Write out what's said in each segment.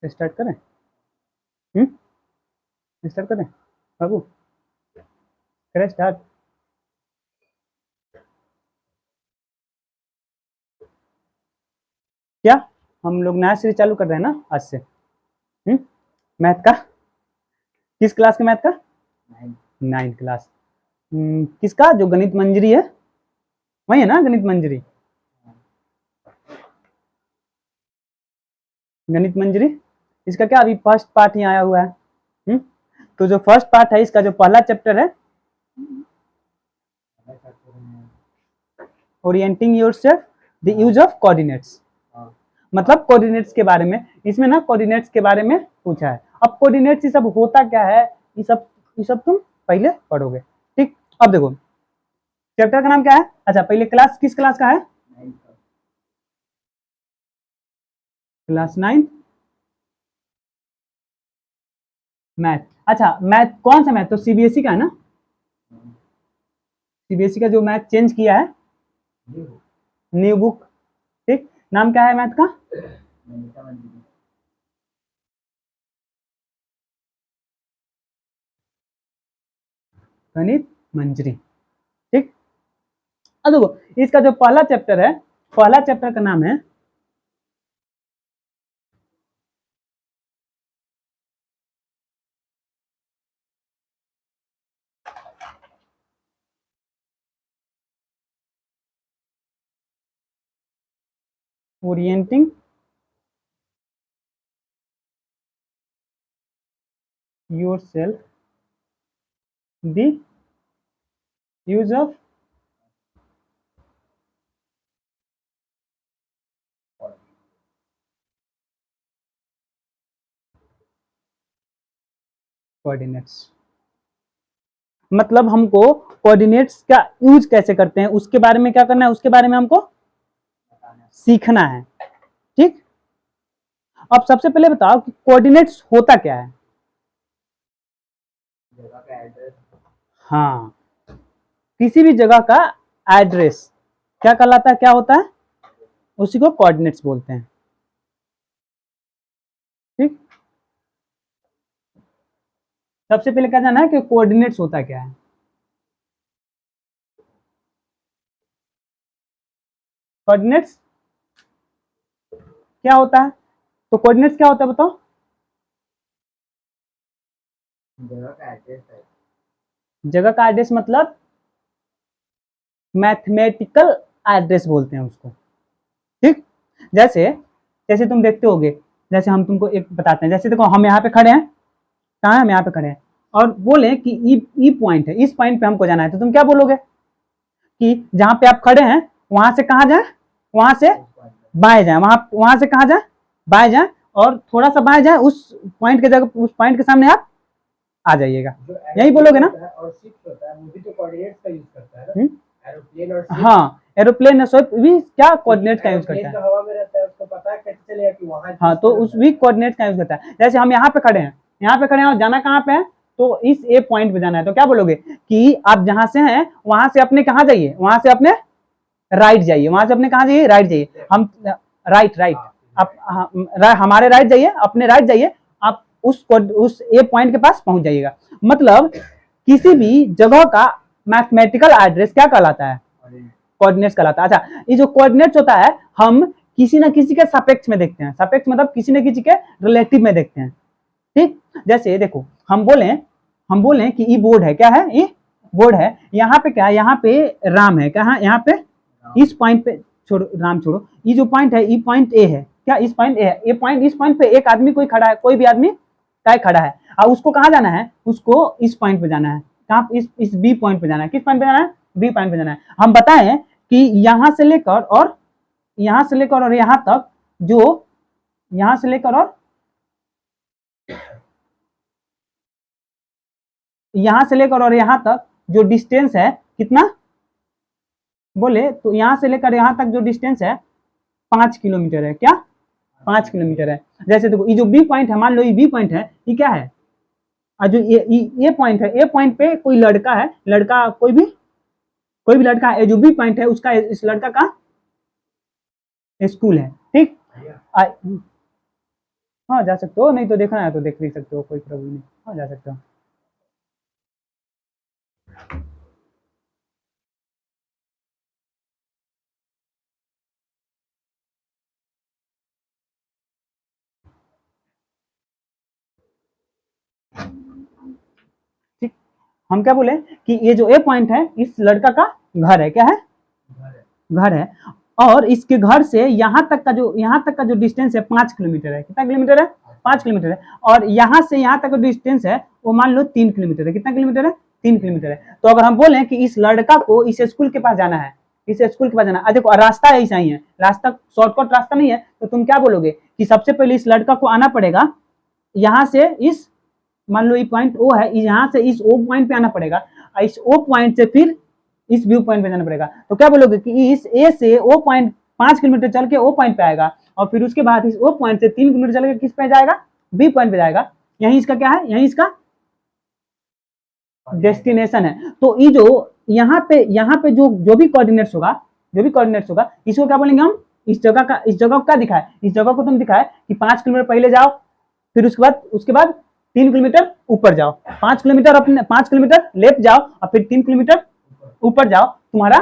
Start करें? Start करें बाबू? करें स्टार्ट? क्या हम लोग नया सीरीज चालू कर रहे हैं ना आज से? मैथ का? किस क्लास के मैथ का? 9th class. किसका? जो गणित मंजरी है वही है ना, गणित मंजरी? गणित मंजरी इसका क्या अभी फर्स्ट पार्ट ही आया हुआ है। तो जो फर्स्ट पार्ट है इसका जो पहला चैप्टर है, orienting yourself the use of coordinates, मतलब कोऑर्डिनेट्स के बारे में। इसमें ना कोऑर्डिनेट्स के बारे में पूछा है। अब कोऑर्डिनेट्स ये सब होता क्या है, ये सब तुम पहले पढ़ोगे। ठीक, अब देखो चैप्टर का नाम क्या है? अच्छा पहले क्लास किस क्लास का है? Class 9 math. अच्छा मैथ कौन सा मैथ? तो सीबीएसई का है ना? सीबीएसई का जो मैथ चेंज किया है, न्यू बुक। ठीक, नाम क्या है मैथ का? गणित मंजरी। ठीक, अब देखो इसका जो पहला चैप्टर है, पहला चैप्टर का नाम है orienting yourself the use of coordinates. मतलब हमको कोऑर्डिनेट्स का यूज कैसे करते हैं उसके बारे में क्या करना है, उसके बारे में हमको सीखना है। ठीक, अब सबसे पहले बताओ कि कोऑर्डिनेट्स होता क्या है? हाँ, किसी भी जगह का एड्रेस क्या कहलाता है, क्या होता है? उसी को कोऑर्डिनेट्स बोलते हैं। ठीक, सबसे पहले क्या जाना है कि कोऑर्डिनेट्स होता क्या है। कोऑर्डिनेट्स क्या होता है? तो कोऑर्डिनेट्स क्या होता है बताओ? जगह का एड्रेस मतलब मैथमेटिकल एड्रेस बोलते हैं उसको। ठीक, जैसे जैसे तुम देखते होगे, जैसे हम तुमको एक बताते हैं, जैसे देखो हम यहाँ पे खड़े हैं, कहाँ है? हम यहाँ पे खड़े हैं और बोले कि ई पॉइंट है, इस पॉइंट पे हमको जाना है, तो तुम क्या बोलोगे कि जहां पे आप खड़े हैं वहां से कहाँ जाए? वहां से बाएं जाए। वहां से कहाँ जाए? बाएं जाए, और थोड़ा सा बाएं जाए, उस पॉइंट के जगह, उस पॉइंट के सामने आप आ जाइएगा, यही बोलोगे ना? और शिफ्ट होता है वो भी तो कोऑर्डिनेट्स का यूज करता है ना? एरोप्लेन और हाँ, एरोप्लेन भी क्या कोऑर्डिनेट का यूज करता है? हवा में रहता है, उसको पता है कैसे चलेगा कि वहां। हाँ, तो उस भी कोऑर्डिनेट का यूज करता है। जैसे हम यहाँ पे खड़े हैं, यहाँ पे खड़े हैं और जाना कहाँ पे है? तो इस ए पॉइंट पे जाना है, तो क्या बोलोगे कि आप जहां से हैं वहां से अपने कहाँ जाइए? वहां से अपने राइट जाइए। वहां से अपने कहाँ जाइए? राइट जाइए। हम राइट राइट आप हमारे राइट जाइए, अपने राइट जाइए, आप उस ए पॉइंट के पास पहुंच जाइएगा। मतलब किसी भी जगह का मैथमेटिकल एड्रेस क्या कहलाता है? कोऑर्डिनेट्स कहलाता है। अच्छा, ये जो कोऑर्डिनेट्स होता है हम किसी न किसी के सापेक्ष में देखते हैं। सापेक्ष मतलब किसी न किसी के रिलेटिव में देखते हैं। ठीक, जैसे देखो हम बोले कि ये बोर्ड है, क्या है? ये बोर्ड है। यहाँ पे क्या है? यहाँ पे राम है। कहाँ? यहाँ पे इस पॉइंट पे, छोड़ो राम छोड़ो, ये जो पॉइंट है ये पॉइंट ए है। क्या? इस पॉइंट ए है। ये पॉइंट, इस पॉइंट पे एक आदमी कोई खड़ा है, कोई भी आदमी काय खड़ा है, और उसको कहाँ जाना है? उसको इस पॉइंट पे जाना है। कहाँ? इस बी पॉइंट पे जाना है। किस पॉइंट पे जाना है? बी पॉइंट पे जाना है। हम बताएं कि यहाँ से लेकर और यहाँ से लेकर और यहाँ तक, जो यहाँ से लेकर और यहाँ से लेकर और यहाँ तक जो डिस्टेंस है कितना? बोले तो यहाँ से लेकर यहाँ तक जो डिस्टेंस है 5 किलोमीटर है। क्या? 5 किलोमीटर है। जैसे देखो ये जो बी पॉइंट है, मान लो ये बी पॉइंट है, ये क्या है? और जो ये पॉइंट है, ए पॉइंट पे कोई लड़का है, लड़का कोई भी लड़का है, जो बी पॉइंट है उसका, इस लड़का का स्कूल है। ठीक, हाँ जा सकते हो, नहीं तो देखना है तो देख भी सकते हो, कोई प्रॉब्लम नहीं। हाँ जा सकते हो। ठीक, हम क्या बोले कि ये जो ए पॉइंट है इस लड़का का घर है, क्या है, घर है। और इसके घर से यहाँ तक का जो डिस्टेंस है 5 किलोमीटर है। कितना किलोमीटर है, 5 किलोमीटर है। और यहाँ से यहाँ तक का डिस्टेंस है वो मान लो 3 किलोमीटर है। कितना किलोमीटर है, 3 किलोमीटर है। तो अगर हम बोले कि इस लड़का को इस स्कूल के पास जाना है, इस स्कूल के पास जाना है, देखो रास्ता ऐसा ही है, रास्ता शॉर्टकट रास्ता नहीं है, तो तुम क्या बोलोगे कि सबसे पहले इस लड़का को आना पड़ेगा यहाँ से इस, मान लो ये पॉइंट ओ है, यहाँ से इस ओ पॉइंट पे आना पड़ेगा, इस ओ पॉइंट से फिर इस व्यू पॉइंट पे जाना पड़ेगा। तो क्या बोलोगे कि इस ए से ओ पॉइंट 5 किलोमीटर चल के ओ पॉइंट पे आएगा, और फिर उसके बाद इस ओ पॉइंट से 3 किलोमीटर चल के किस पे जाएगा, बी पॉइंट पे जाएगा। यही इसका क्या है, यही इसका डेस्टिनेशन है। तो ये जो यहाँ पे जो जो भी कोऑर्डिनेट्स होगा, जो भी कोऑर्डिनेट्स होगा, इसको क्या बोलेंगे हम, इस जगह को क्या दिखाए, इस जगह को तुम दिखाए कि 5 किलोमीटर पहले जाओ, फिर उसके बाद 3 किलोमीटर ऊपर जाओ, 5 किलोमीटर अपने 5 किलोमीटर लेफ्ट जाओ, और फिर 3 किलोमीटर ऊपर जाओ, तुम्हारा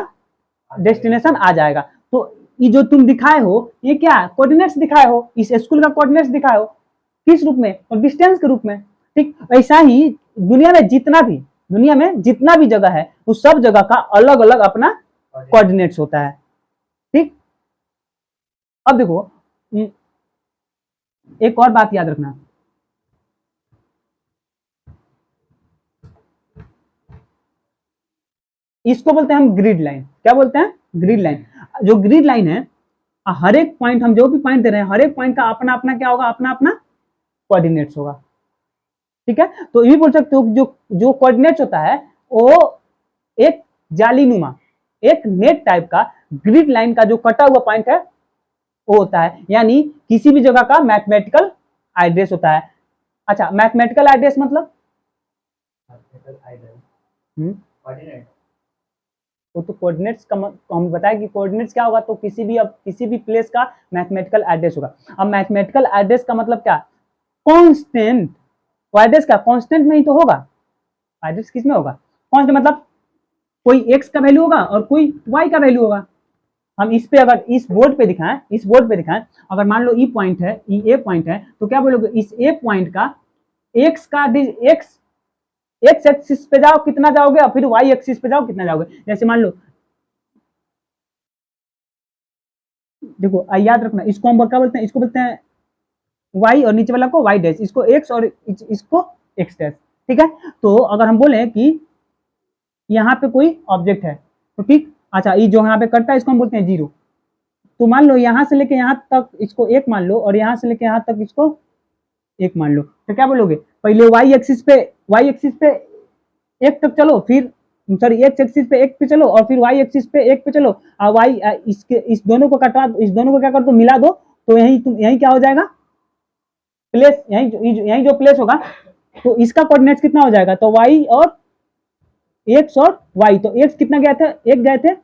डेस्टिनेशन आ जाएगा। तो ये जो तुम दिखाए हो ये क्या कोऑर्डिनेट्स दिखाए हो, इस स्कूल का कोऑर्डिनेट्स दिखाए हो, किस रूप में, और डिस्टेंस के रूप में। ठीक, ऐसा ही दुनिया में जितना भी जगह है उस सब जगह का अलग अलग अपना कोऑर्डिनेट्स होता है। ठीक, अब देखो एक और बात याद रखना, इसको बोलते हैं हम ग्रिड लाइन। क्या बोलते हैं, ग्रिड लाइन। जो ग्रिड लाइन है, हर एक पॉइंट, हम जो भी पॉइंट दे रहे हैं, हर एक पॉइंट का अपना अपना क्या होगा, अपना अपना कोऑर्डिनेट्स होगा। ठीक है, तो ये भी बोल सकते हो जो जो कोऑर्डिनेट्स होता है वो एक जालीनुमा, एक नेट टाइप का ग्रिड लाइन का जो कटा हुआ पॉइंट है वो होता है, यानी किसी भी जगह का मैथमेटिकल एड्रेस होता है। अच्छा, मैथमेटिकल एड्रेस मतलब वो तो कोऑर्डिनेट्स का हम बताया कि कोऑर्डिनेट्स क्या होगा, तो किसी भी प्लेस का मैथमेटिकल एड्रेस होगा। अब मैथमेटिकल एड्रेस का मतलब क्या, कांस्टेंट। एड्रेस का कांस्टेंट में ही तो होगा, एड्रेस किस में होगा, कांस्टेंट मतलब कोई x का वैल्यू होगा और कोई y का वैल्यू होगा। हम इस पे अगर इस बोर्ड पे दिखाएं, अगर मान लो ई पॉइंट है, ई ए पॉइंट है, तो क्या बोलोगे इस ए पॉइंट का एक्स एक्सिस पे जाओ कितना जाओगे, और फिर वाई एक्सिस पे जाओ कितना जाओगे। जैसे मान लो, देखो याद रखना, इसको हम क्या बोलते हैं, इसको बोलते हैं वाई, और नीचे वाला को वाई डैश, इसको एक्स और इसको एक्स डैश। ठीक है, तो अगर हम बोले कि यहाँ पे कोई ऑब्जेक्ट है, तो ठीक, अच्छा ये जो यहाँ पे कटता है इसको हम बोलते हैं जीरो। तो मान लो यहाँ से लेके यहाँ तक इसको एक मान लो, और यहाँ से लेके यहाँ तक इसको एक मान लो, तो क्या बोलोगे, पहले वाई एक्सिस पे एक तक चलो, फिर सॉरी एक्स एक्सिस पे एक पे चलो, और फिर वाई एक्सिस पे एक पे चलो, और वाई इसके इस दोनों को कटवा, इस दोनों को क्या कर दो, मिला दो, तो यही क्या हो जाएगा, प्लेस, यही जो प्लेस होगा, तो इसका कोऑर्डिनेट्स कितना हो जाएगा, तो वाई और एक्स और वाई, तो एक्स कितना गए थे, एक गए थे,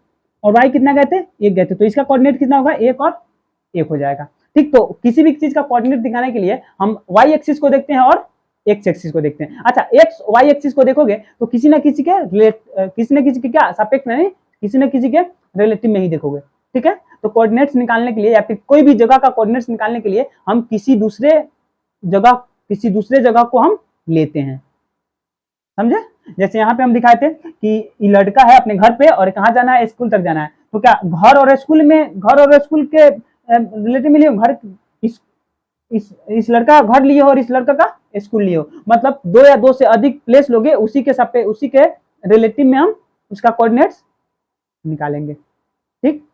और वाई कितना गए थे, एक गए थे, तो इसका कोऑर्डिनेट कितना होगा, एक और एक हो जाएगा। ठीक, तो किसी भी चीज का कोऑर्डिनेट दिखाने के लिए हम वाई एक्सिस को देखते हैं और एक्स एक्सिस को देखते हैं। अच्छा, एक्स वाई एक्सिस को देखोगे तो किसी न किसी के क्या सापेक्ष में नहीं, किसी न किसी के रिलेटिव में ही देखोगे। ठीक है, तो कोऑर्डिनेट्स निकालने के लिए या फिर कोई भी जगह का कोऑर्डिनेट्स निकालने के लिए हम किसी दूसरे जगह को हम लेते हैं, समझे। जैसे यहाँ पे हम दिखाए थे कि ये लड़का है अपने घर पे और कहाँ जाना है, स्कूल तक जाना है, तो क्या घर और स्कूल के रिलेटिव में लिए घर, इस लड़का का घर लिए हो और इस लड़का का स्कूल लिए हो, मतलब दो या दो से अधिक प्लेस लोगे, उसी के रिलेटिव में हम उसका कोऑर्डिनेट्स निकालेंगे। ठीक,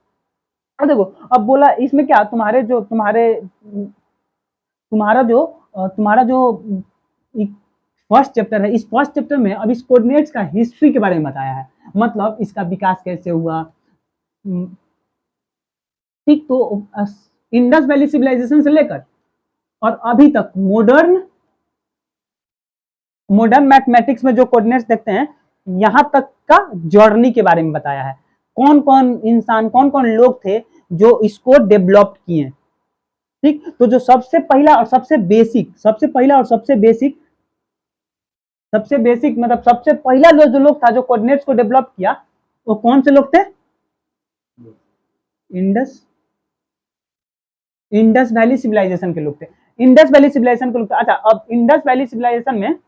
अब देखो, अब बोला इसमें क्या, तुम्हारा जो फर्स्ट चैप्टर है, इस फर्स्ट चैप्टर में अब इस कोऑर्डिनेट्स का हिस्ट्री के बारे में बताया है, मतलब इसका विकास कैसे हुआ। ठीक, तो इंडस वैली सिविलाइजेशन से लेकर और अभी तक मॉडर्न मैथमेटिक्स में जो कोऑर्डिनेट्स देखते हैं, यहां तक का जर्नी के बारे में बताया है। कौन कौन लोग थे जो इसको डेवलप किए, ठीक, तो जो सबसे पहला और सबसे बेसिक, मतलब सबसे पहला जो लोग था जो कोऑर्डिनेट्स को डेवलप किया, वो कौन से लोग थे? इंडस इंडस वैली सिविलाइजेशन के लोग थे। इंडस वैली सिविलाइजेशन के लोग थे। अच्छा, अब इंडस वैली सिविलाइजेशन में,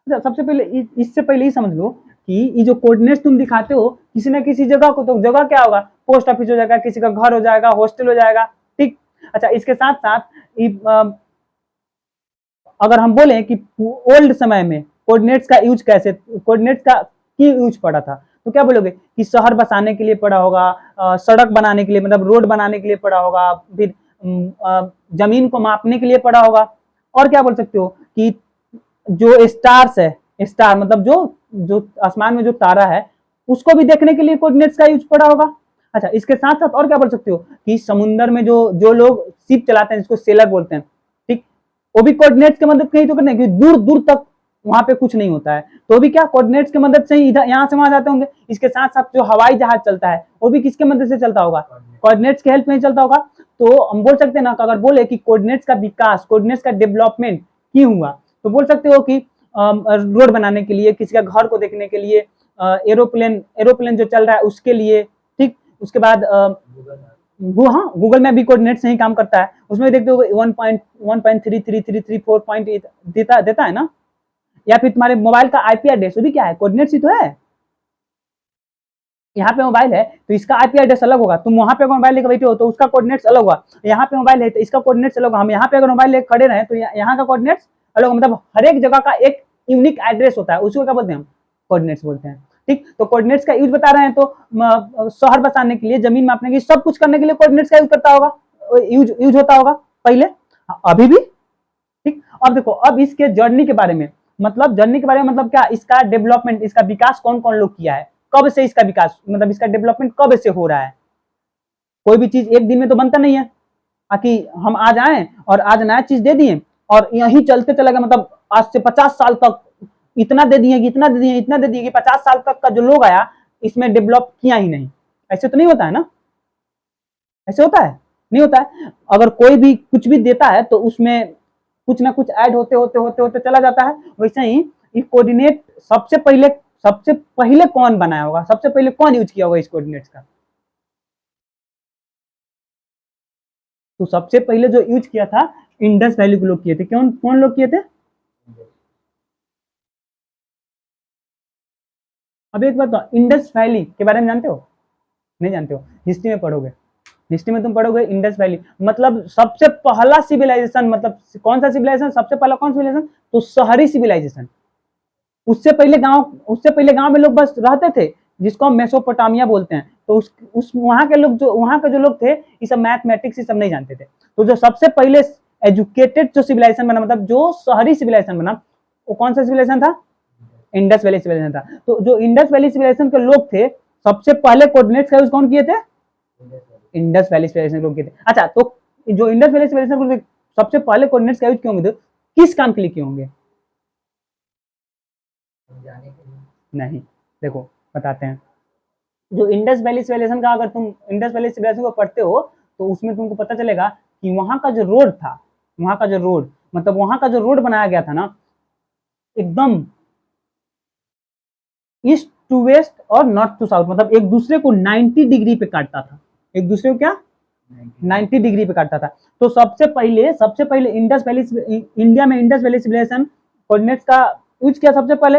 अच्छा सबसे पहले इससे पहले ही समझ लो कि ये जो कोऑर्डिनेट्स तुम दिखाते हो किसी ना किसी जगह को, तो जगह क्या होगा? पोस्ट ऑफिस हो जाएगा, किसी का घर हो जाएगा, हॉस्टल हो जाएगा। ठीक, अच्छा इसके साथ साथ अगर हम बोले कि ओल्ड समय में कोऑर्डिनेट्स का यूज कैसे, कोऑर्डिनेट्स का की यूज पड़ा था, तो क्या बोलोगे कि शहर बसाने के लिए पड़ा होगा, सड़क बनाने के लिए, मतलब रोड बनाने के लिए पड़ा होगा, फिर जमीन को मापने के लिए पड़ा होगा, और क्या बोल सकते हो कि जो स्टार्स है, स्टार मतलब जो जो आसमान में जो तारा है, उसको भी देखने के लिए कोऑर्डिनेट्स का यूज पड़ा होगा। अच्छा, इसके साथ साथ और क्या बोल सकते हो कि समुद्र में जो जो लोग शिप चलाते हैं, जिसको सेलर बोलते हैं, ठीक, वो भी कोऑर्डिनेट्स की मदद कहीं तो करने, क्योंकि दूर दूर तक वहां पे कुछ नहीं होता है, तो भी क्या कोऑर्डिनेट्स की मदद से ही इधर यहाँ से वहां जाते होंगे। इसके साथ साथ जो हवाई जहाज चलता है, वो भी किसके मदद से चलता होगा? कोऑर्डिनेट्स की हेल्प में ही चलता होगा। तो हम बोल सकते हैं ना, अगर बोले कि कोऑर्डिनेट्स का विकास, कोऑर्डिनेट्स का डेवलपमेंट क्यों हुआ, तो बोल सकते हो कि रोड बनाने के लिए, किसी का घर को देखने के लिए, एरोप्लेन एरोप्लेन जो चल रहा है उसके लिए, ठीक, उसके बाद वो, हाँ गूगल में भी कोऑर्डिनेट से ही काम करता है, उसमें देखते हो 1.1.333334 देता देता है ना, या फिर तुम्हारे मोबाइल का आईपी एड्रेस, वो भी क्या है? कोऑर्डिनेट्स ही तो है। यहाँ पे मोबाइल है तो इसका आईपी एड्रेस अलग होगा, तुम वहां पे अगर मोबाइल लेकर बैठे हो तो उसका कोऑर्डिनेट्स अलग होगा, यहाँ पे मोबाइल है तो इसका कोऑर्डिनेट्स अलग होगा, हम यहाँ पे अगर मोबाइल लेकर खड़े रहे तो यहाँ का कोऑर्डिनेट्स अलग होगा, मतलब हर एक जगह का एक यूनिक एड्रेस होता है, उसको क्या बोलते हैं? हम कोऑर्डिनेट्स बोलते हैं। ठीक, तो कोऑर्डिनेट्स का यूज बता रहे हैं, तो शहर बसाने के लिए, जमीन मापने के लिए, सब कुछ करने के लिए कोऑर्डिनेट्स का यूज करता होगा, यूज होता होगा पहले, अभी भी। ठीक, अब देखो, अब इसके जर्नी के बारे में, मतलब जर्नी के बारे में, मतलब क्या, इसका डेवलपमेंट, इसका विकास कौन कौन लोग किया है, कब से इसका विकास, मतलब इसका डेवलपमेंट कब से हो रहा है? कोई भी चीज एक दिन में तो बनता नहीं है, कि हम आज आए और आज नया चीज दे दिए और यही चलते चलेगा, मतलब आज से 50 साल तक इतना दे दिए, इतना दे दिए, इतना दे दिए कि 50 साल तक का जो लोग आया इसमें डेवलप किया ही नहीं। ऐसे तो नहीं होता है ना, ऐसे होता है? नहीं होता है। अगर कोई भी कुछ भी देता है तो उसमें कुछ ना कुछ ऐड होते होते होते होते चला जाता है। वैसे ही ये कोऑर्डिनेट सबसे पहले कौन बनाया होगा, सबसे पहले कौन यूज किया होगा इस कोऑर्डिनेट्स का? तो सबसे पहले जो यूज किया था, इंडस वैली के लोग किए थे। कौन कौन लोग किए थे? अब एक बात तो, इंडस वैली के बारे में जानते हो? नहीं जानते हो? हिस्ट्री में पढ़ोगे, हिस्ट्री में तुम पढ़ोगे इंडस वैली मतलब सबसे पहला सिविलाइजेशन, मतलब कौन सा सिविलाइजेशन, सबसे पहला कौन सिविलाइजेशन? तो शहरी सिविलाइजेशन। उससे पहले गांव में लोग बस रहते थे, जिसको हम मेसोपोटामिया बोलते हैं। तो उस वहां के लोग, जो वहां के जो लोग थे, ये सब मैथमेटिक्स ये सब नहीं जानते थे। तो जो सबसे पहले एजुकेटेड जो सिविलाइजेशन बना, मतलब जो शहरी सिविलाइजेशन बना, वो कौन सा सिविलाइजेशन था? इंडस वैली सिविलाइजेशन था। तो जो इंडस वैली सिविलाइजेशन के लोग थे, सबसे पहले कोऑर्डिनेट्स का यूज कौन किए थे? इंडस वैली सिविलाइजेशन के लोग किए थे। अच्छा, तो जो इंडस वैली सिविलाइजेशन सबसे पहले कोऑर्डिनेट्स का यूज क्यों होंगे, किस काम के लिए किए होंगे? नहीं, देखो बताते हैं। जो इंडस वैली सिविलाइजेशन का, अगर तुम इंडस वैली सिविलाइजेशन को पढ़ते हो तो उसमें तुमको पता चलेगा कि वहां का जो रोड था, वहां का जो रोड, मतलब वहां का जो रोड बनाया गया था ना, एकदम ईस्ट टू वेस्ट और नॉर्थ टू साउथ, मतलब एक दूसरे को 90 डिग्री पे काटता था। एक दूसरे को क्या? 90 डिग्री पे काटता था। तो सबसे पहले इंडस वैली, इंडिया में इंडस वैली सिविलाइजेशन कोऑर्डिनेट्स का यूज किया सबसे पहले।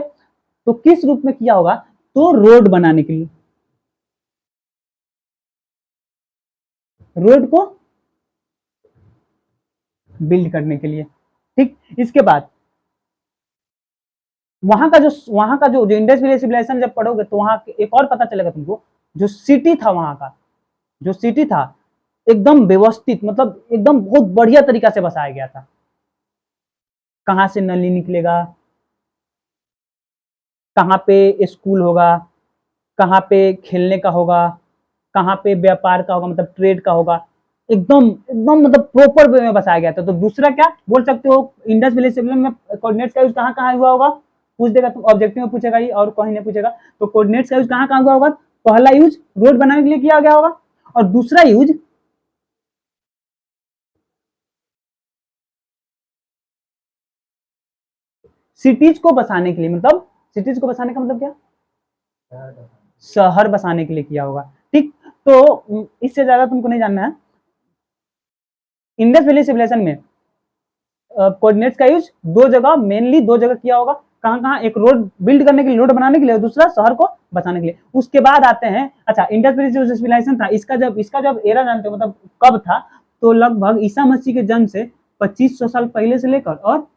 तो किस रूप में किया होगा? तो रोड बनाने के लिए, रोड को बिल्ड करने के लिए। ठीक, इसके बाद वहां का जो इंडस वैली सिविलाइजेशन जब पढ़ोगे तो वहां एक और पता चलेगा तुमको, जो सिटी था वहां का, जो सिटी था एकदम व्यवस्थित, मतलब एकदम बहुत बढ़िया तरीका से बसाया गया था। कहाँ से नली निकलेगा, कहाँ पे स्कूल होगा, कहाँ पे खेलने का होगा, कहाँ पे व्यापार का होगा, मतलब ट्रेड का होगा, एकदम एकदम मतलब प्रॉपर वे में बसाया गया था। तो दूसरा क्या बोल सकते हो, इंडस वैली सिविलाइजेशन में कोऑर्डिनेट्स का यूज कहाँ कहाँ हुआ होगा? पूछ देगा, तुम ऑब्जेक्टिव में पूछेगा ही और कहीं नहीं पूछेगा। तो कोऑर्डिनेट्स का यूज कहाँ कहाँ हुआ होगा? पहला यूज रोड बनाने के लिए किया गया होगा, और दूसरा यूज सिटीज को बसाने के लिए, मतलब सिटीज को बसाने का मतलब क्या, शहर बसाने के लिए किया होगा। ठीक, तो इससे ज्यादा तुमको नहीं जानना है। इंडस वैली सिविलाइजेशन में कोऑर्डिनेट्स का यूज दो जगह, मेनली दो जगह किया होगा। कहाँ कहाँ, एक रोड बिल्ड करने के लिए, रोड बनाने के लिए, और दूसरा शहर को बसाने के लिए। उसके बाद आते हैं, अच्छा इंडस वैली जो सिविलाइजेशन था, इसका जब एरा जानते हो मतलब कब था, तो लगभग ईसा मसीह के जन्म से 2500 साल पहले से लेकर और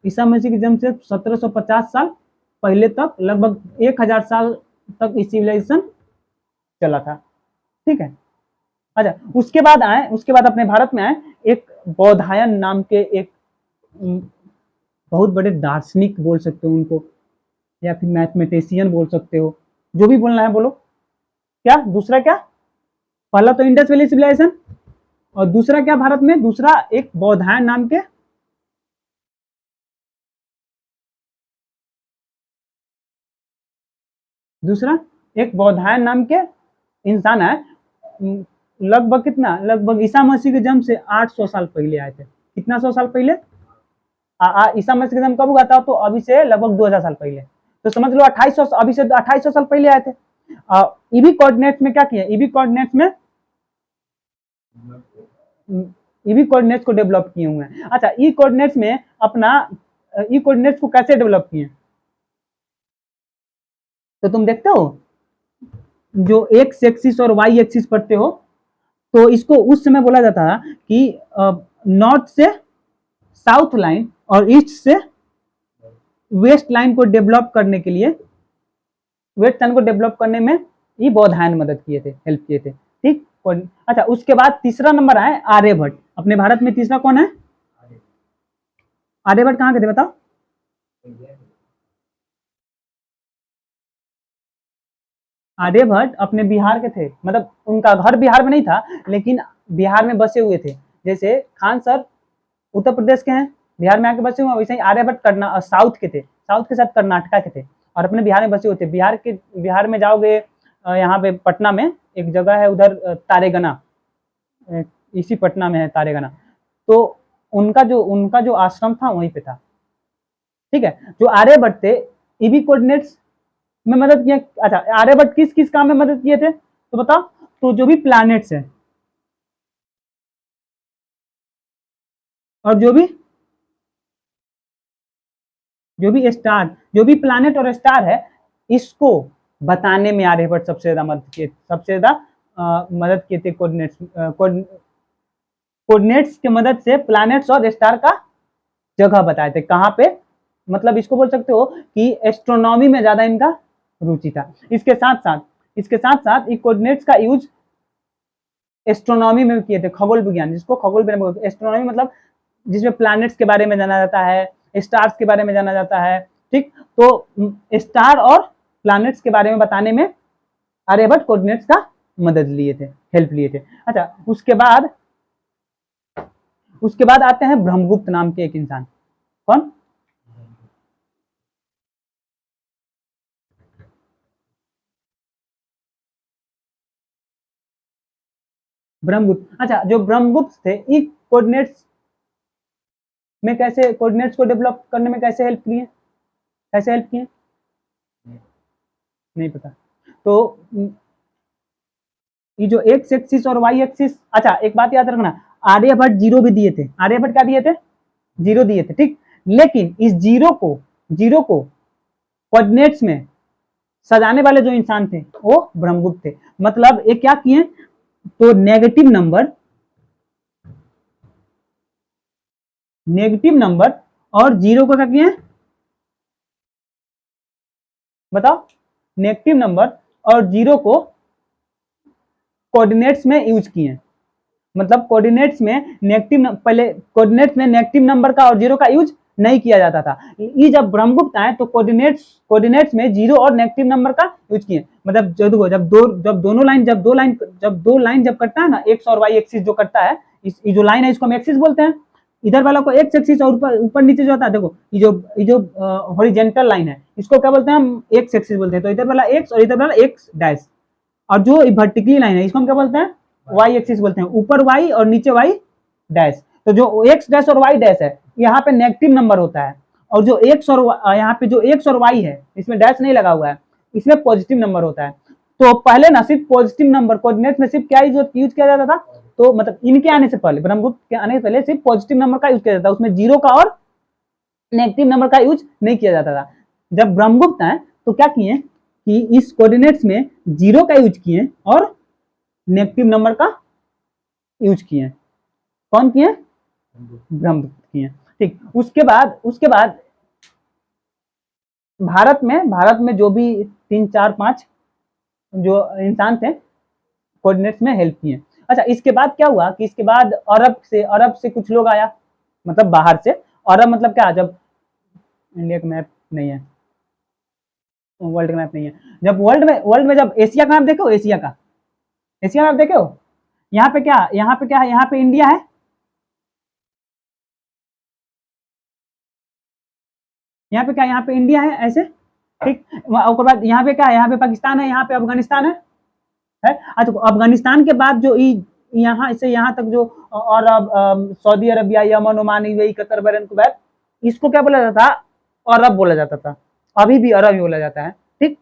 ईसा मसीह के जन्म से 1750 साल पहले तक, लगभग 1000 साल तक ये सिविलाइजेशन चला था। ठीक है, अच्छा उसके बाद अपने भारत में आए एक बौधायन नाम के एक बहुत बड़े दार्शनिक बोल सकते हो उनको, या फिर मैथमेटिशियन बोल सकते हो, जो भी बोलना है बोलो। क्या दूसरा, क्या पहला तो इंडस वैली सिविलाइजेशन, और दूसरा क्या भारत में, दूसरा एक बौधायन नाम के, दूसरा एक बौधायन नाम के इंसान है। लगभग कितना, लगभग ईसा मसीह के जन्म से 800 साल पहले आए थे। कितना 100 साल पहले, ईसा मसीह का जन्म कब हुआ था, तो अभी से लगभग 2000 साल पहले। तो समझ लो 2800, अभी से 2800 साल पहले आए थे। ईबी कोऑर्डिनेट्स में क्या किया, ईबी कोऑर्डिनेट्स को डेवलप किए हुए हैं। अच्छा ई कोऑर्डिनेट्स में अपना, ई कोऑर्डिनेट्स को कैसे डेवलप किए, तो तुम देखते हो जो एक्स एक्सिस और वाई एक्सिस पढ़ते हो, तो इसको उस समय बोला जाता है कि नॉर्थ से साउथ लाइन और ईस्ट से वेस्ट लाइन को डेवलप करने के लिए, वेस्ट लाइन को डेवलप करने में ये बौधायन मदद किए थे, हेल्प किए थे। ठीक, अच्छा उसके बाद तीसरा नंबर आए आर्यभट्ट। अपने भारत में तीसरा कौन है, आर्यभट्ट कहाँ के थे बताओ, आर्यभट्ट अपने बिहार के थे, मतलब उनका घर बिहार में नहीं था लेकिन बिहार में बसे हुए थे। जैसे खान सर उत्तर प्रदेश के हैं, बिहार में आके बसे हुए, वैसे ही आर्यभट्ट साउथ के थे, साउथ के साथ कर्नाटका के थे, और अपने बिहार में बसे हुए थे। बिहार में जाओगे, यहाँ पे पटना में एक जगह है उधर, तारेगना, इसी पटना में है तारेगना, तो उनका जो आश्रम था वहीं पे था। ठीक है, जो आर्यभट्ट थे ईबी कोऑर्डिनेट्स में मदद किया। अच्छा आर्यभट्ट किस किस काम में मदद किए थे, तो बताओ, तो जो भी प्लैनेट्स है और जो भी प्लैनेट और स्टार है, इसको बताने में आर्यभट्ट सबसे ज्यादा मदद किए थे। कोऑर्डिनेट्स की मदद से प्लैनेट्स और स्टार का जगह बताए थे, कहाँ पे, मतलब इसको बोल सकते हो कि एस्ट्रोनॉमी में ज्यादा इनका रुचि था। इसके साथ साथ कोऑर्डिनेट्स का यूज एस्ट्रोनॉमी में किए थे, खगोल विज्ञान, जिसको खगोल विज्ञान, एस्ट्रोनॉमी मतलब जिसमें प्लैनेट्स के बारे में जाना जाता है, स्टार्स के बारे में जाना जाता है। ठीक, तो स्टार और प्लैनेट्स के बारे में बताने में आर्यभट्ट कोऑर्डिनेट्स का मदद लिए थे, हेल्प लिए थे। अच्छा उसके बाद आते हैं ब्रह्मगुप्त नाम के एक इंसान। कौन, ब्रह्मगुप्त। अच्छा जो ब्रह्मगुप्त थे, ये कोऑर्डिनेट्स में कैसे, कोऑर्डिनेट्स को डेवलप करने में कैसे हेल्प किए, नहीं पता। तो ये जो एक्स एक्सिस और वाई एक्सिस, अच्छा एक बात याद रखना, आर्यभट्ट जीरो भी दिए थे, आर्यभट्ट क्या दिए थे, जीरो दिए थे। ठीक, लेकिन इस जीरो को कोऑर्डिनेट्स में सजाने वाले जो इंसान थे वो ब्रह्मगुप्त थे। मतलब ये क्या किए, तो नेगेटिव नंबर और जीरो को क्या किए, बताओ, नेगेटिव नंबर और जीरो को कोऑर्डिनेट्स में यूज किए। मतलब कोऑर्डिनेट्स में नेगेटिव नंबर का और जीरो का यूज नहीं किया जाता था। ये जब ब्रह्मगुप्त आए तो कोऑर्डिनेट्स में जीरो और नेगेटिव नंबर का यूज किए। मतलब जब दो लाइन जब कटता है ना, एक्स और वाई एक्सिस जो कटता है, ये जो लाइन है इसको हम एक्सिस बोलते हैं। इधर वाला को एक्स एक्सिस और ऊपर नीचे जो होता है, देखो ये जो हॉरिजॉन्टल लाइन है इसको क्या बोलते हैं हम, एक्स एक्सिस बोलते हैं। तो इधर वाला एक्स और इधर वाला एक्स डैश, और जो वर्टिकली लाइन है इसको हम क्या बोलते हैं, वाई एक्सिस बोलते हैं, ऊपर वाई और नीचे वाई डैश। तो जो एक्स डैश और वाई डैश है यहाँ पे नेगेटिव नंबर होता है, और जो एक्स और यहाँ पे जो एक्स और वाई है इसमें डैश नहीं लगा हुआ है, इसमें पॉजिटिव नंबर होता है। तो पहले ना सिर्फ पॉजिटिव नंबर कोऑर्डिनेट में सिर्फ क्या यूज किया जाता था, तो मतलब इनके आने से पहले, ब्रह्मगुप्त के आने से पहले सिर्फ पॉजिटिव नंबर का यूज किया जाता था, उसमें जीरो का और नेगेटिव नंबर का यूज नहीं किया जाता था। जब ब्रह्मगुप्त आए तो क्या किए कि इस कोऑर्डिनेट्स में जीरो का यूज किए और नेगेटिव नंबर का यूज किए। कौन किए? ब्रह्मगुप्त किए। ठीक, उसके बाद भारत में जो भी 3 4 5 जो इंसान थे कोऑर्डिनेट्स में हेल्प किए। अच्छा, इसके बाद क्या हुआ कि इसके बाद अरब से कुछ लोग आया, मतलब बाहर से। अरब मतलब क्या, जब इंडिया का मैप नहीं है, वर्ल्ड का मैप नहीं है, जब वर्ल्ड में जब एशिया का मैप देखो, एशिया मैप देखे हो, यहाँ पे क्या है, यहाँ पे इंडिया है, यहाँ पे क्या, यहाँ पे इंडिया है ऐसे। ठीक, उसके बाद यहाँ पे क्या है, यहाँ पे पाकिस्तान है, यहाँ पे अफगानिस्तान है। अच्छा, तो अफगानिस्तान के बाद जो यहाँ से यहाँ तक जो और Saudi Arabia, Yemen, Oman, UAE, Qatar, Bahrain, Kuwait, इसको क्या बोला जाता था? अरब बोला जाता था। अभी भी अरब ही बोला जाता है। ठीक,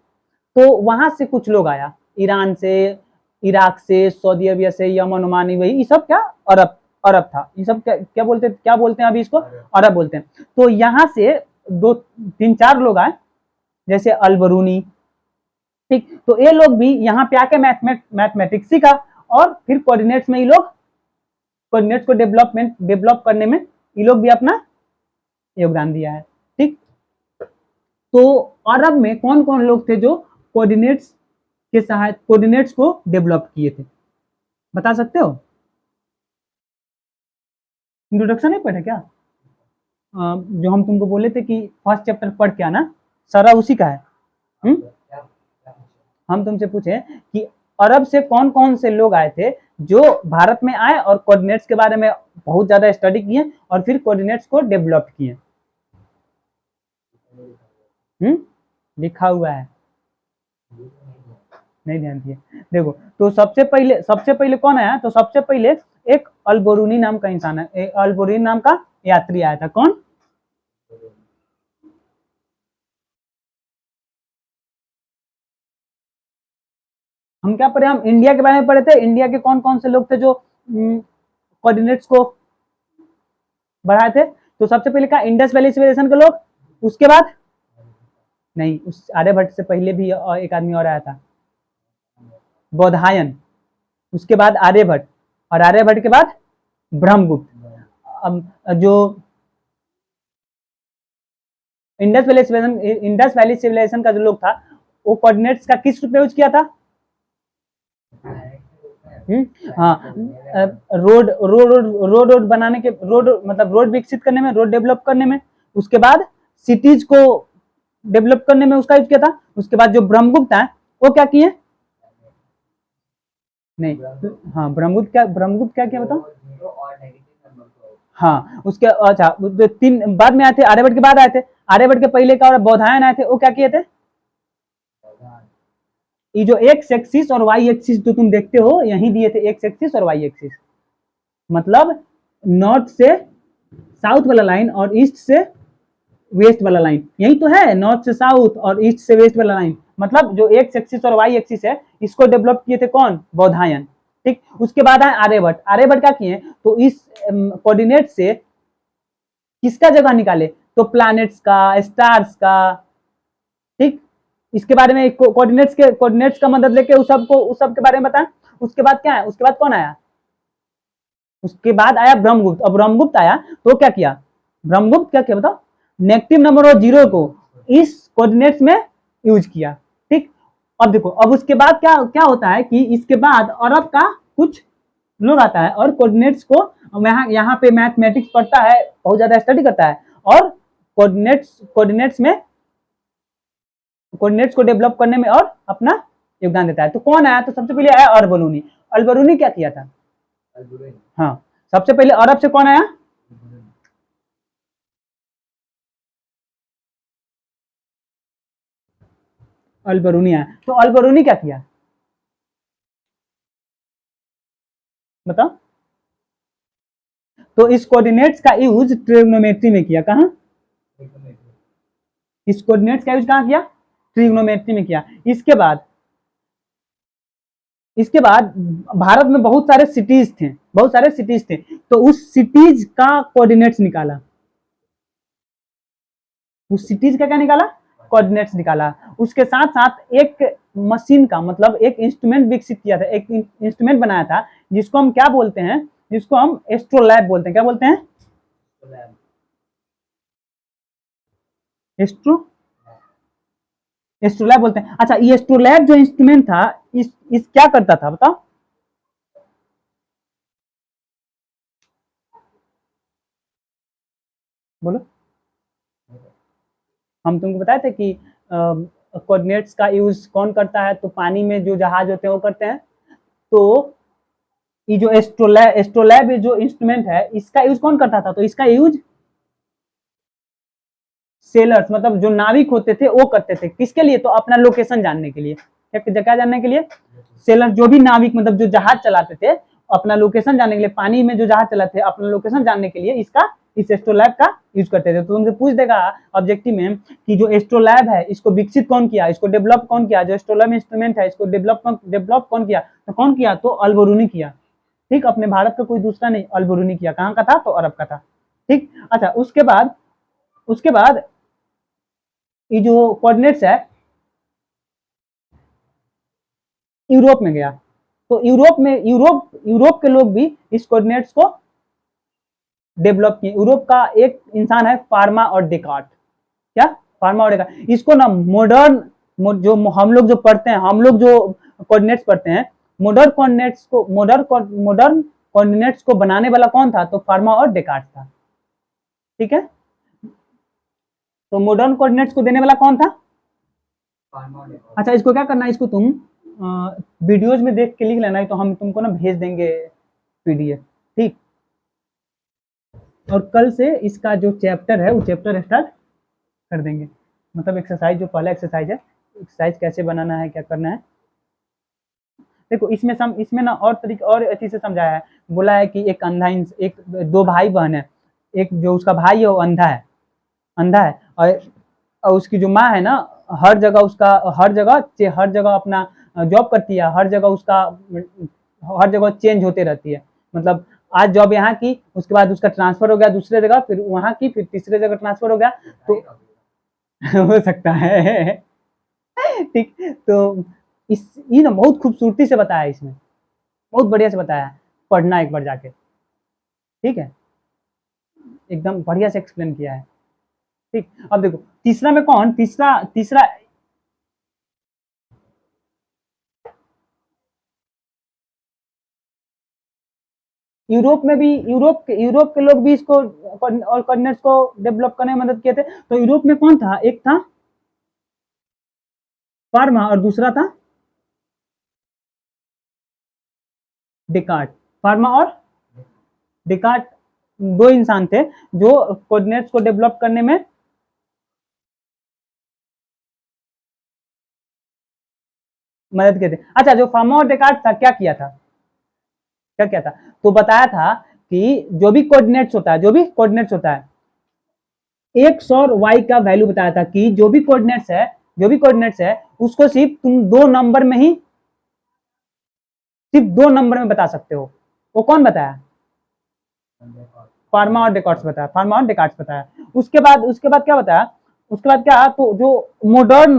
तो वहां से कुछ लोग आया, ईरान से, इराक से, सऊदी अरबिया से, यमन, ओमान, यूएई, ये सब क्या, अरब अरब था। ये सब क्या बोलते हैं अभी इसको? अरब बोलते हैं। तो यहाँ से 2 3 4 लोग आए, जैसे अलबरूनी। ठीक, तो ये लोग भी यहाँ पे आके मैथमेटिक्स सीखा, और फिर कोऑर्डिनेट्स में ये लोग कोऑर्डिनेट्स को डेवलप करने में ये लोग भी अपना योगदान दिया है। ठीक, तो अरब में कौन कौन लोग थे जो कोऑर्डिनेट्स को डेवलप किए थे, बता सकते हो? इंट्रोडक्शन नहीं पढ़े क्या? जो हम तुमको बोले थे कि फर्स्ट चैप्टर पढ़ के आना, सारा उसी का है। हुँ? हम तुमसे पूछे कि अरब से कौन कौन से लोग आए थे जो भारत में आए और कोऑर्डिनेट्स के बारे में बहुत ज्यादा स्टडी किए और फिर कोऑर्डिनेट्स को डेवलप किए। लिखा हुआ है, नहीं ध्यान दिए। देखो, तो सबसे पहले कौन आया, तो सबसे पहले एक अलबरूनी नाम का इंसान है, अलबरूनी नाम का यात्री आया था। कौन? हम क्या पढ़े, हम इंडिया के बारे में पढ़े थे। इंडिया के कौन कौन से लोग थे जो कोऑर्डिनेट्स को बढ़ाए थे? तो सबसे पहले का इंडस वैली सिविलाइजेशन के लोग, उसके बाद नहीं, उस आर्यभट्ट से पहले भी एक आदमी और आया था, बौधायन। उसके बाद आर्यभट्ट, और आर्यभट्ट के बाद ब्रह्मगुप्त। जो इंडस वैली सिविलाइजेशन का जो लोग था, वो कोऑर्डिनेट्स का किस रूप में यूज किया था? हाँ, रोड बनाने के, रोड विकसित करने में, रोड डेवलप करने में। उसके बाद सिटीज को डेवलप करने में उसका यूज किया था। उसके बाद जो ब्रह्मगुप्त है वो क्या किए? नहीं, हाँ, ब्रह्मगुप्त क्या किया बताओ? हाँ, उसके अच्छा, तीन बाद में आए थे, आर्यभट्ट के बाद आए थे। आर्यभट्ट के पहले का और बौधायन आए थे, वो क्या किए थे? ये जो एक्स एक्सिस और वाई एक्सिस जो तुम देखते हो, यही दिए थे एक्स एक्सिस और वाई एक्सिस, मतलब नॉर्थ से साउथ वाला लाइन और ईस्ट से वेस्ट वाला लाइन, यही तो है, नॉर्थ से साउथ और ईस्ट से वेस्ट वाला लाइन। मतलब जो एक्स एक्सिस और वाई एक्सिस है, इसको डेवलप किए थे कौन? बौधायन। ठीक, उसके बाद है आर्यभट्ट। आर्यभट्ट क्या किए, तो इस कोऑर्डिनेट से किसका जगह निकाले, तो प्लैनेट्स का, स्टार्स का। ठीक, इसके बारे में कोऑर्डिनेट्स का मदद लेके उस सब के बारे में बताएं। उसके बाद क्या है, उसके बाद कौन आया? उसके बाद आया ब्रह्मगुप्त। अब ब्रह्मगुप्त आया तो क्या किया, ब्रह्मगुप्त क्या किया बताओ? नेगेटिव नंबर और जीरो को इस कोऑर्डिनेट्स में यूज किया। ठीक, अब देखो, अब उसके बाद क्या क्या होता है कि इसके बाद अरब का कुछ लोग आता है और कोऑर्डिनेट्स को यहाँ पे मैथमेटिक्स पढ़ता है, बहुत ज्यादा स्टडी करता है, और कोऑर्डिनेट्स को डेवलप करने में और अपना योगदान देता है। तो कौन आया, तो सबसे पहले आया अरबरूनी। अरबरूनी क्या किया था? हाँ, सबसे पहले अरब से कौन आया? अलबरूनी आया। तो अलबरूनी क्या किया? बताओ। तो इस कोऑर्डिनेट्स का यूज ट्रिग्नोमेट्री में किया, कहाँ? इस कोऑर्डिनेट्स का यूज कहाँ किया? ट्रिग्नोमेट्री में किया। इसके बाद भारत में बहुत सारे सिटीज थे, बहुत सारे सिटीज थे, तो उस सिटीज का कोऑर्डिनेट्स निकाला। उस सिटीज का क्या निकाला? कोऑर्डिनेट्स निकाला। उसके साथ साथ एक मशीन का मतलब एक इंस्ट्रूमेंट विकसित किया था, एक इंस्ट्रूमेंट बनाया था जिसको हम क्या बोलते हैं? जिसको हम एस्ट्रोलैब बोलते हैं। क्या बोलते हैं? एस्ट्रो एस्ट्रोलैब बोलते हैं। अच्छा, ये एस्ट्रोलैब जो इंस्ट्रूमेंट था, इस क्या करता था बताओ? बोलो। हम तुमको बताए थे कि कोऑर्डिनेट्स का यूज कौन करता है? तो पानी में जो जहाज होते हैं वो करते हैं। तो ये जो एस्ट्रोलैब जो इंस्ट्रूमेंट है, इसका यूज कौन करता था? तो इसका यूज सेलर्स मतलब जो नाविक होते थे वो करते थे। किसके लिए? तो अपना लोकेशन जानने के लिए। क्या जानने के लिए? सेलर, जो भी नाविक मतलब जो जहाज चलाते थे, अपना लोकेशन जानने के लिए, पानी में जो जहाज चलाते थे अपना लोकेशन जानने के लिए इस एस्ट्रोलैब का यूज करते थे। तो तुमसे पूछ देगा ऑब्जेक्टिव में कि जो एस्ट्रोलैब है इसको विकसित कौन किया, इसको डेवलप कौन किया? जो एस्ट्रोलैब इंस्ट्रूमेंट है इसको डेवलप कौन किया? तो कौन किया? तो अल-बरूनी किया। ठीक, अपने भारत का कोई दूसरा नहीं, अल-बरूनी किया। कहाँ का था? तो अरब का था। ठीक। अच्छा, उसके बाद ये जो कोऑर्डिनेट्स है यूरोप में गया। तो यूरोप के लोग भी इस कोऑर्डिनेट्स को डेवलप किए। यूरोप का एक इंसान है फार्मा और डेकार्ट। क्या? फार्मा और डेकार्ट। इसको ना मॉडर्न जो हम लोग जो पढ़ते हैं, हम लोग जो कोऑर्डिनेट्स पढ़ते हैं, मॉडर्न कोऑर्डिनेट्स को बनाने वाला कौन था? तो फार्मा और डेकार्ट था। ठीक है। तो मॉडर्न कोऑर्डिनेट्स को देने वाला कौन था? अच्छा, इसको क्या करना है? इसको तुम वीडियोज में देख के लिख लेना है, तो हम तुमको ना भेज देंगे पीडीएफ। ठीक। और कल से इसका जो चैप्टर है वो चैप्टर स्टार्ट कर देंगे। मतलब एक्सरसाइज, जो पहला एक्सरसाइज है, एक्सरसाइज कैसे बनाना है, क्या करना है। देखो इसमें ना और तरीके और अच्छी से समझाया है। बोला है कि एक दो भाई बहन है। एक जो उसका भाई है वो अंधा है और उसकी जो माँ है ना, हर जगह अपना जॉब करती है। हर जगह चेंज होते रहती है। मतलब आज जॉब यहाँ की, उसके बाद उसका ट्रांसफर हो गया दूसरे जगह, फिर वहाँ की, फिर तीसरे जगह ट्रांसफर हो गया। तो हो सकता है। ठीक। तो ये ना बहुत खूबसूरती से बताया है इसमें, बहुत बढ़िया से बताया है। पढ़ना एक बार जाके। ठीक है, एकदम बढ़िया से एक्सप्लेन किया है। ठीक। अब देखो तीसरा में कौन? तीसरा यूरोप में भी यूरोप के लोग भी इसको और कोऑर्डिनेट्स को डेवलप करने में मदद किए थे। तो यूरोप में कौन था? एक था फार्मा और दूसरा था डेकार्ट। फार्मा और डेकार्ट दो इंसान थे जो कोऑर्डिनेट्स को डेवलप करने में मदद किए थे। अच्छा, जो फार्मा और डेकार्ट था क्या किया था? क्या किया था? तो बताया था कि जो भी कोऑर्डिनेट्स होता है एक्स और वाई का वैल्यू बताया था कि जो भी कोऑर्डिनेट्स है उसको सिर्फ दो नंबर में बता सकते हो। वो कौन बताया? फार्मा और डेकार्ट्स बताया। उसके बाद क्या बताया? उसके बाद क्या? तो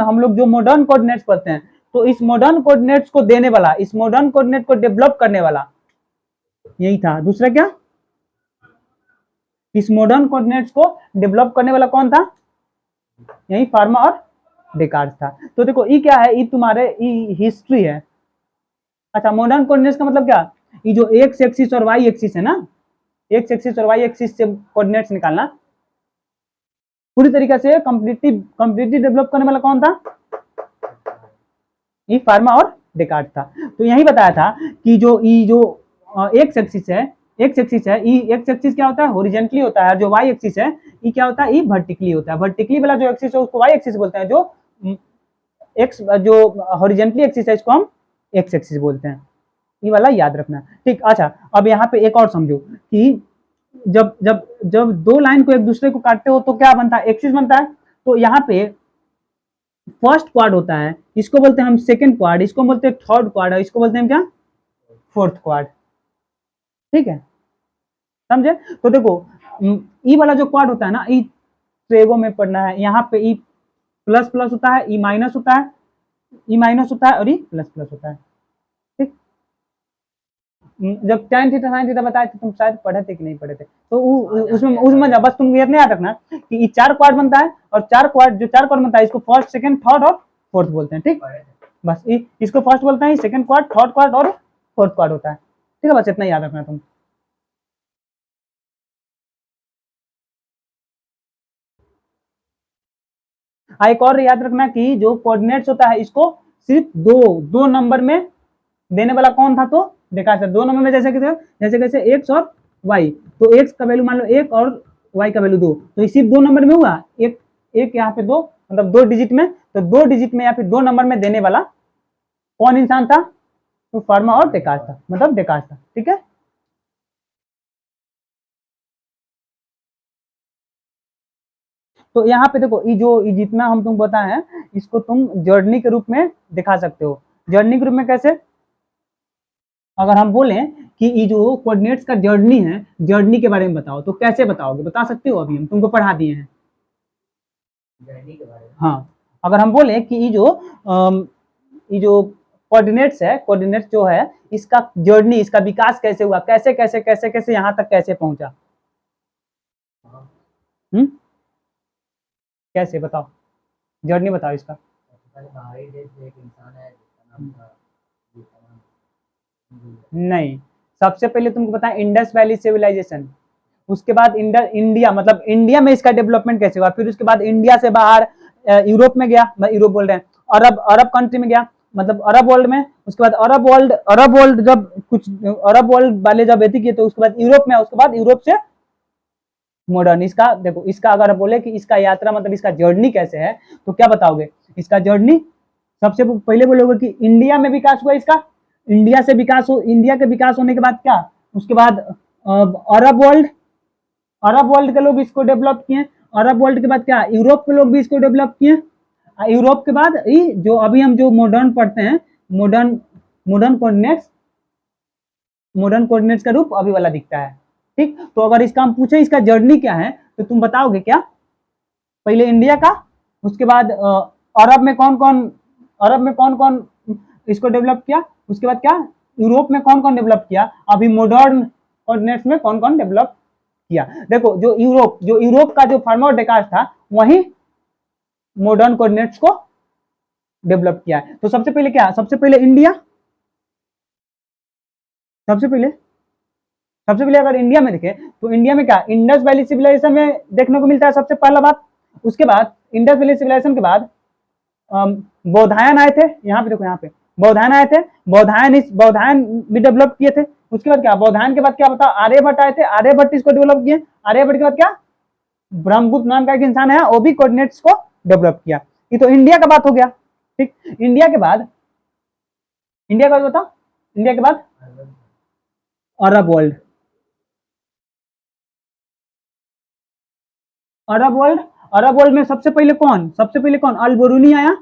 हम लोग जो मॉडर्न कोऑर्डिनेट्स पढ़ते हैं, तो इस मॉडर्न कोऑर्डिनेट्स को देने वाला, इस मॉडर्न कोऑर्डिनेट को डेवलप करने वाला यही था। दूसरा क्या? इस मॉडर्न कोऑर्डिनेट्स को डेवलप करने वाला कौन था? यही फार्मा और डेकार्ट था। तो देखो ये क्या है? ये तुम्हारे हिस्ट्री है। अच्छा, मॉडर्न कोऑर्डिनेट्स का मतलब क्या? ये जो एक्स एक्सिस और वाई एक्सिस है ना, एक्स एक्सिस और वाई एक्सिस से कोऑर्डिनेट्स निकालना पूरी तरीके से कंप्लीटली डेवलप करने वाला कौन था? ये फार्मा और डेकार्ट था। तो यही बताया था कि जो एक्स एक्सिस है, एक्स एक्सिस क्या होता है? हॉरिजॉन्टली होता है। और जो वाई एक्सिस है ये क्या होता है? ये वर्टिकली होता है। वर्टिकली वाला जो एक्सिस है उसको वाई एक्सिस बोलते हैं। जो हॉरिजॉन्टली एक्सिस है इसको हम एक्स एक्सिस बोलते हैं। ये वाला याद रखना, ठीक। अच्छा, अब यहाँ पे एक और समझो कि जब जब जब दो लाइन को एक दूसरे को काटते हो तो क्या बनता है, एक्सिस बनता है। तो यहाँ पे फर्स्ट क्वाड होता है, इसको बोलते हैं हम सेकंड क्वाड, इसको बोलते हैं थर्ड क्वाड, और इसको बोलते हैं क्या, फोर्थ क्वाड। ठीक है, समझे। तो देखो, ई वाला जो क्वाड होता है ना, ई ट्रेगो में पढ़ना है, यहाँ पे ई प्लस प्लस होता है, ई माइनस होता है, ई माइनस होता है और ई प्लस प्लस होता है। ठीक, जब tan थीटा sin थीटा बताए थे तुम शायद पढ़े थे कि नहीं पढ़े थे, तो उसमें बस तुम ये नहीं याद रखना कि ये चार क्वाड बनता है, और चार क्वाड, जो चार क्वाड बनता है इसको फर्स्ट सेकंड थर्ड और फोर्थ बोलते हैं। ठीक, बस इसको फर्स्ट बोलते हैं, सेकंड क्वाड, थर्ड क्वाड और फोर्थ क्वाड होता है। ठीक है, बस इतना याद रखना तुम। एक और याद रखना कि जो कोऑर्डिनेट्स होता है इसको सिर्फ दो दो नंबर में देने वाला कौन था, तो देखा सर दो नंबर में, जैसे कैसे एक्स और वाई, तो एक्स का वैल्यू मान लो एक और वाई का वैल्यू दो, तो इसी दो नंबर में हुआ एक, एक यहाँ पे दो, मतलब दो डिजिट में, तो दो डिजिट में या फिर दो नंबर में देने वाला कौन इंसान था, तो फर्मा और डेकार्ट था, मतलब डेकार्ट था। ठीक है, तो यहाँ पे देखो, ये जितना हम तुम बताए हैं इसको तुम जर्नी के रूप में दिखा सकते हो। जर्नी के रूप में कैसे, अगर हम बोलें कि ये जो कोऑर्डिनेट्स का जर्नी है, जर्नी के बारे में बताओ, तो कैसे बताओगे, बता सकते हो, अभी हम तुमको पढ़ा दिए हैं जर्नी के बारे में। हाँ, अगर हम बोले कि ये जो कोऑर्डिनेट्स है, कोऑर्डिनेट्स जो है इसका जर्नी, इसका विकास कैसे हुआ, कैसे कैसे कैसे कैसे यहाँ तक कैसे पहुंचा, हम्म, कैसे बताओ, जर्नी बताओ इसका। नहीं, सबसे पहले तुमको पता है इंडस वैली सिविलाइजेशन, उसके बाद इंडिया, मतलब इंडिया में इसका डेवलपमेंट कैसे हुआ, फिर उसके बाद इंडिया से बाहर यूरोप में गया, यूरोप बोल रहे हैं, अरब अरब कंट्री में गया, मतलब अरब वर्ल्ड में, उसके बाद अरब वर्ल्ड जब कुछ अरब वर्ल्ड वाले जब एथी किए, तो उसके बाद यूरोप में, उसके बाद यूरोप से मॉडर्न। इसका देखो, इसका अगर बोले कि इसका यात्रा, मतलब इसका जर्नी कैसे है, तो क्या बताओगे इसका जर्नी, सबसे पहले बोलोगे कि इंडिया में विकास हुआ इसका, इंडिया से विकास हो, इंडिया के विकास होने के बाद क्या, उसके बाद अरब वर्ल्ड, अरब वर्ल्ड के लोग इसको डेवलप किए, अरब वर्ल्ड के बाद क्या, यूरोप के लोग भी इसको डेवलप किए, यूरोप के बाद जो अभी हम जो मॉडर्न पढ़ते हैं, modern modern coordinates, modern coordinates का रूप अभी वाला दिखता है। ठीक, तो अगर इसका हम पूछे इसका जर्नी क्या है, तो तुम बताओगे क्या, पहले इंडिया का, उसके बाद अरब में कौन कौन, अरब में कौन कौन इसको डेवलप किया, उसके बाद क्या, यूरोप में कौन कौन डेवलप किया, अभी मॉडर्न कोऑर्डिनेट्स में कौन कौन डेवलप किया। देखो, जो यूरोप का जो फार्मर डेकार्ट था, वही मॉडर्न कोऑर्डिनेट्स को डेवलप किया है। तो सबसे पहले क्या, सबसे पहले इंडिया, सबसे पहले सबसे पहले अगर इंडिया में देखें, तो इंडिया में क्या, इंडस वैली सिविलाइजेशन में देखने को मिलता है सबसे पहला बात। उसके बाद इंडस वैली सिविलाइजेशन के बाद बौधायन आए थे, यहाँ पे देखो, यहाँ पे बौधायन आए थे, बौधायन भी डेवलप किए थे। उसके बाद क्या, बौधायन के बाद क्या बताओ, आर्यभट्ट आए थे, आर्यभट्ट इसको डेवलप किए, आर्यभट्ट के बाद क्या, ब्रह्मगुप्त नाम का एक इंसान है, वो भी कोऑर्डिनेट्स को डेवलप किया। ये तो इंडिया का बात हो गया। ठीक, इंडिया के बाद, इंडिया के बाद बताओ, इंडिया के बाद Arab world, Arab world, Arab world में सबसे पहले कौन, अल बरूनी आया,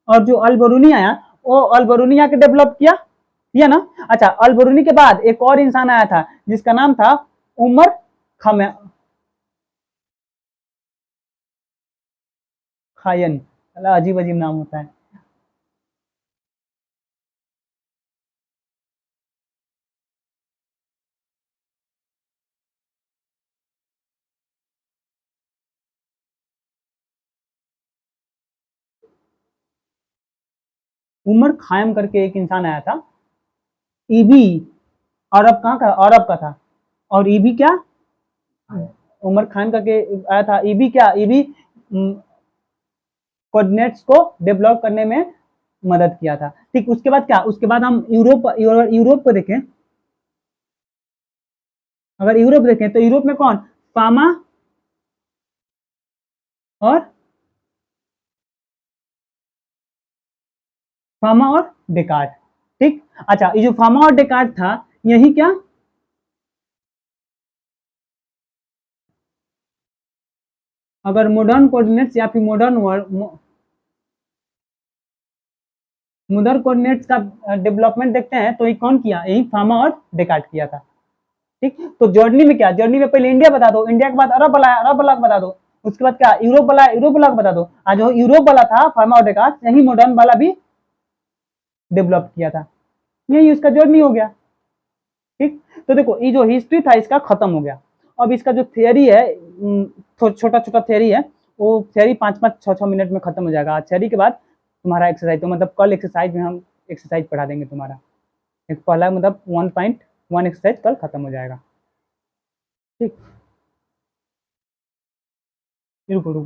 और जो अल बरूनी आया, वो अल बरूनी आके डेवलप किया ना। अच्छा, अल बरूनी के बाद एक और इंसान आया था जिसका नाम था उमर खम खायन, अजीब अजीब नाम होता है। उमर खायम करके एक इंसान आया था, ईबी, अरब कहाँ का, अरब का था, और ईबी क्या, उमर खान करके आया था, ईबी क्या, ईबी कोऑर्डिनेट्स को डेवलप करने में मदद किया था। ठीक, उसके बाद क्या, उसके बाद हम यूरोप को देखें, अगर यूरोप देखें तो यूरोप में कौन, फामा और फामा और डेकार्ट। ठीक। अच्छा, ये जो फार्मा और डेकार्ट था, यही क्या, अगर मॉडर्न कोऑर्डिनेट्स या फिर मॉडर्न कोऑर्डिनेट्स का डेवलपमेंट देखते हैं, तो ये कौन किया, यही फार्मा और डेकार्ट किया था। ठीक। तो जर्नी में क्या, जर्नी में पहले इंडिया बता दो, इंडिया के बाद अरब वाला है, अरब वाला बता दो, उसके बाद क्या यूरोप वाला है, यूरोप वाला बता दो। आज जो यूरोप वाला था फार्मा और डेकार्ट, यही मॉडर्न वाला भी डेवलप किया था। यही उसका जर्नी हो गया। ठीक। तो देखो ये जो हिस्ट्री था इसका खत्म हो गया। अब इसका जो थियरी है, छोटा छोटा थियरी है, वो थियरी 5-5 6-6 मिनट में खत्म हो जाएगा। थियरी के बाद तुम्हारा एक्सरसाइज, तो मतलब कल एक्सरसाइज में हम एक्सरसाइज पढ़ा देंगे तुम्हारा। एक पहला मतलब 1.1 एक्सरसाइज कल खत्म हो जाएगा। ठीक। रुको रुको।